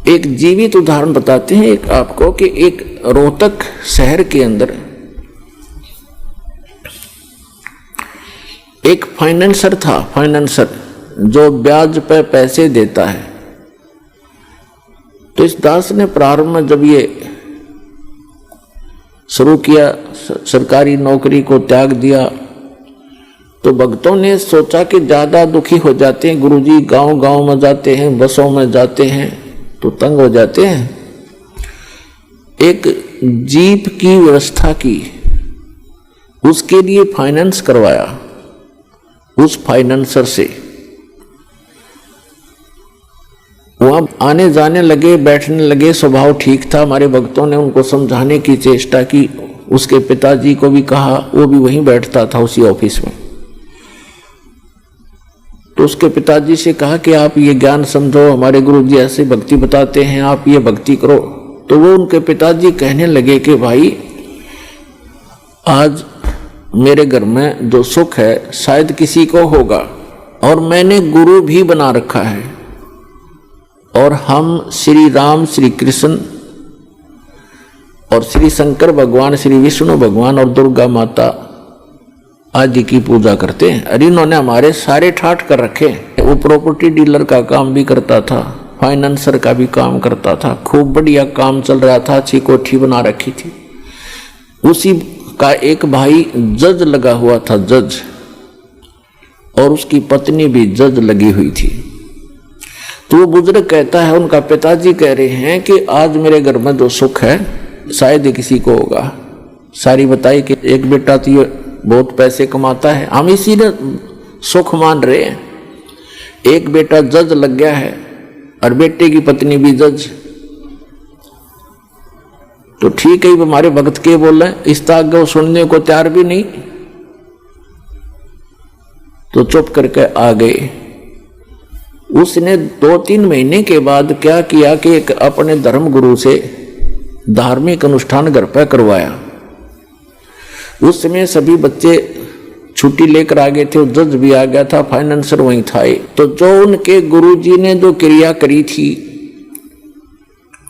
एक जीवित उदाहरण बताते हैं एक आपको कि एक रोहतक शहर के अंदर एक फाइनेंसर था, फाइनेंसर जो ब्याज पे पैसे देता है। तो इस दास ने प्रारंभ में जब ये शुरू किया, सरकारी नौकरी को त्याग दिया, तो भक्तों ने सोचा कि ज्यादा दुखी हो जाते हैं गुरुजी, गांव गांव में जाते हैं, बसों में जाते हैं तो तंग हो जाते हैं। एक जीप की व्यवस्था की, उसके लिए फाइनेंस करवाया उस फाइनेंसर से। वहां आने जाने लगे, बैठने लगे, स्वभाव ठीक था। हमारे भक्तों ने उनको समझाने की चेष्टा की, उसके पिताजी को भी कहा, वो भी वहीं बैठता था उसी ऑफिस में। तो उसके पिताजी से कहा कि आप ये ज्ञान समझो, हमारे गुरुजी ऐसे भक्ति बताते हैं, आप ये भक्ति करो। तो वो उनके पिताजी कहने लगे कि भाई आज मेरे घर में जो सुख है शायद किसी को होगा, और मैंने गुरु भी बना रखा है, और हम श्री राम, श्री कृष्ण और श्री शंकर भगवान, श्री विष्णु भगवान और दुर्गा माता आदि की पूजा करते हैं। अरे इन्होंने हमारे सारे ठाठ कर रखे। वो प्रॉपर्टी डीलर का काम भी करता था, फाइनेंसर का भी काम करता था, खूब बढ़िया काम चल रहा था, अच्छी कोठी बना रखी थी। उसी का एक भाई जज लगा हुआ था, जज, और उसकी पत्नी भी जज लगी हुई थी। तो वो बुजुर्ग कहता है, उनका पिताजी कह रहे हैं कि आज मेरे घर में जो सुख है शायद किसी को होगा। सारी बताई कि एक बेटा तो ये बहुत पैसे कमाता है, हम इसी ने सुख मान रहे हैं। एक बेटा जज लग गया है और बेटे की पत्नी भी जज। तो ठीक है, हमारे भक्त के बोल रहे, इस ताक वो सुनने को तैयार भी नहीं, तो चुप करके आ गए। उसने 2-3 महीने के बाद क्या किया कि एक अपने धर्म गुरु से धार्मिक अनुष्ठान घर पर करवाया। उस समय सभी बच्चे छुट्टी लेकर आ गए थे, जज भी आ गया था, फाइनेंसर वहीं था। तो जो उनके गुरुजी ने जो क्रिया करी थी,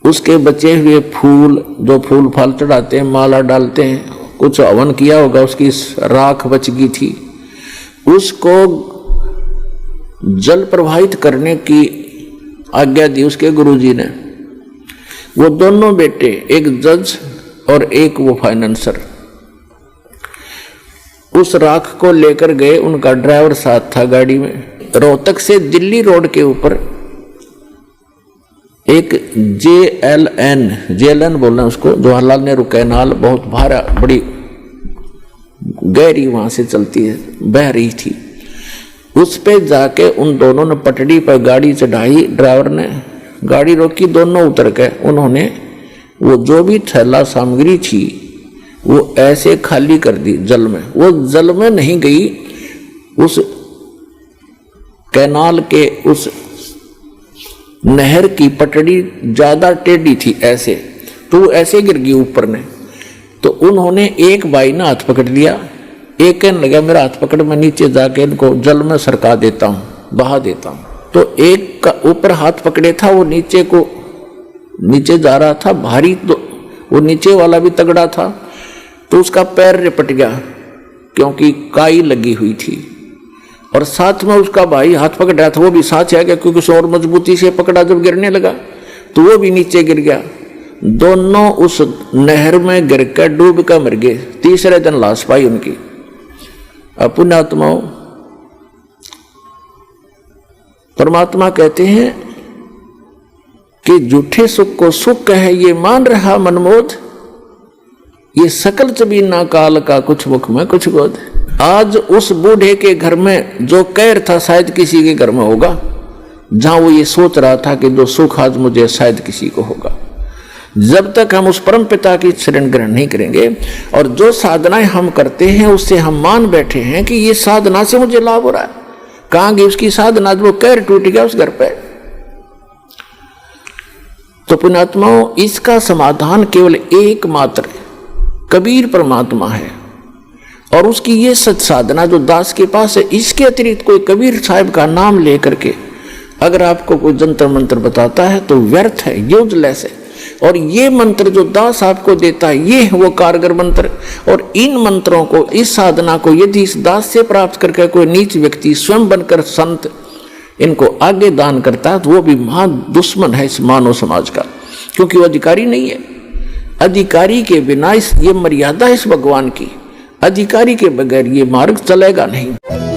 उसके बचे हुए फूल, जो फूल फाल चढ़ाते हैं, माला डालते हैं, कुछ हवन किया होगा, उसकी राख बच गई थी, उसको जल प्रवाहित करने की आज्ञा दी उसके गुरुजी ने। वो दोनों बेटे, एक जज और एक वो फाइनेंसर, उस राख को लेकर गए। उनका ड्राइवर साथ था गाड़ी में। रोहतक से दिल्ली रोड के ऊपर एक JLN बोलना उसको, जवाहरलाल नेहरू कैनाल, बहुत भारा, बड़ी गहरी वहां से चलती है, बह रही थी। उस पे जाके उन दोनों ने पटड़ी पर गाड़ी चढ़ाई। ड्राइवर ने गाड़ी रोकी, दोनों उतर के उन्होंने वो जो भी थैला सामग्री थी वो ऐसे खाली कर दी जल में। वो जल में नहीं गई, उस कैनाल के उस नहर की पटड़ी ज्यादा टेढ़ी थी ऐसे, तो ऐसे गिर गई ऊपर ने। तो उन्होंने, एक भाई ने हाथ पकड़ लिया, एक कहने लगा मेरा हाथ पकड़, मैं नीचे जाके इनको जल में सरका देता हूँ, बहा देता हूँ। तो एक का ऊपर हाथ पकड़े था, वो नीचे जा रहा था भारी, तो वो नीचे वाला भी तगड़ा था, तो उसका पैर रिपट गया क्योंकि काई लगी हुई थी। और साथ में उसका भाई हाथ पकड़ रहा था, वो भी साथ आ गया क्योंकि उसे और मजबूती से पकड़ा। जब गिरने लगा तो वो भी नीचे गिर गया। दोनों उस नहर में गिर कर डूब कर मर गए। तीसरे दिन लाश पाई उनकी। पुण्यात्माओं, परमात्मा कहते हैं कि झूठे सुख को सुख है ये मान रहा मनमोद, ये सकल चबीना काल का कुछ मुख में कुछ बोध। आज उस बूढ़े के घर में जो कहर था शायद किसी के घर में होगा, जहां वो ये सोच रहा था कि जो सुख आज मुझे शायद किसी को होगा। जब तक हम उस परम पिता की शरण ग्रहण नहीं करेंगे, और जो साधनाएं हम करते हैं उससे हम मान बैठे हैं कि ये साधना से मुझे लाभ हो रहा है, कहां गई उसकी साधना? वो कहर टूट गया उस घर पे। तो पुण्यात्माओं, इसका समाधान केवल एकमात्र कबीर परमात्मा है, और उसकी ये सत साधना जो दास के पास है, इसके अतिरिक्त कोई कबीर साहब का नाम लेकर के अगर आपको कोई जंतर मंत्र बताता है तो व्यर्थ है, यूजलेस है। और ये मंत्र जो दास आपको देता है, ये है वो कारगर मंत्र। और इन मंत्रों को, इस साधना को यदि इस दास से प्राप्त करके कोई नीच व्यक्ति स्वयं बनकर संत इनको आगे दान करता है तो वो भी महा दुश्मन है इस मानव समाज का, क्योंकि वो अधिकारी नहीं है। अधिकारी के बिना ये मर्यादा इस भगवान की, अधिकारी के बगैर ये मार्ग चलेगा नहीं।